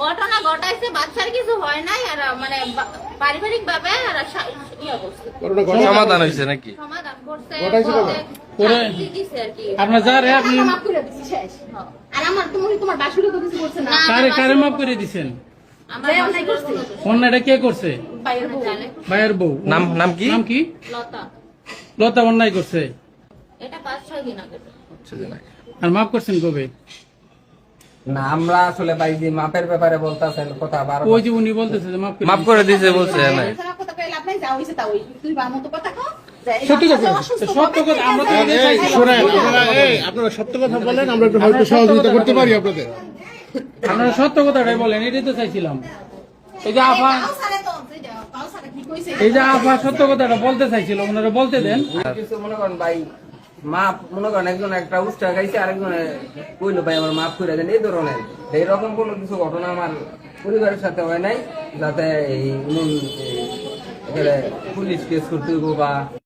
ঘটনা ঘটাইছে, বাচ্চার কিছু হয় নাই, আর মানে পারিবারিক ভাবে সমাধান হয়েছে নাকি? সমাধান করছে, ঘটাইছে কবে? শাস্তি দিছে আর কি। আপনার যারে আপনি মাফ করে দিছি শেষ। আর আমার তোমার বাসুরে তো কিছু করছে না। না, কারে কারে মাফ করে দিছেন? আমার যে অন্যায় করছে। অন্যায়টা কে করছে? বাইরের বউ। জানে ভাইয়ের বউ। নাম কি? নাম কি? লতা, লতা অন্যায় করছে। এটা 5-6 দিন আগে। আর মাফ করছেন কবে? না আমরা আসলে ভাই যে মাপের ব্যাপারে বলতেছেন কথা বারবার ওই যে উনি বলতেছে যে মাফ করে মাফ করে দিয়েছে বলছে না? খারাপ কথা কইলে আপনি যা হইছে তা হই। তুই বার মতো কথা কও। সত্যি কথা, সত্য কথা আমরা তো এটাই চাইছি। শোনেন, আপনারা সত্য কথা বলেন, আমরা একটু হয়তো সহযোগিতা করতে পারি আপনাদের। আপনারা সত্য কথাটাই বলেন, এটাই তো চাইছিলাম। এই যে আফা, পাও সারে তো পাও সারে কি কইছে? এই যে আফা সত্য কথাটা বলতে চাইছিল, ওনারা বলতে দেন। কিছু মনে করেন ভাই মাপ মনে করেন একজন একটা উষ্টা গাইছে আরেকজনে কইলো ভাই আমার মাফ করে দেন, এই ধরনের এইরকম কোনো কিছু ঘটনা আমার পরিবারের সাথে হয় নাই যাতে এই পুলিশ কেস করতে হইব বা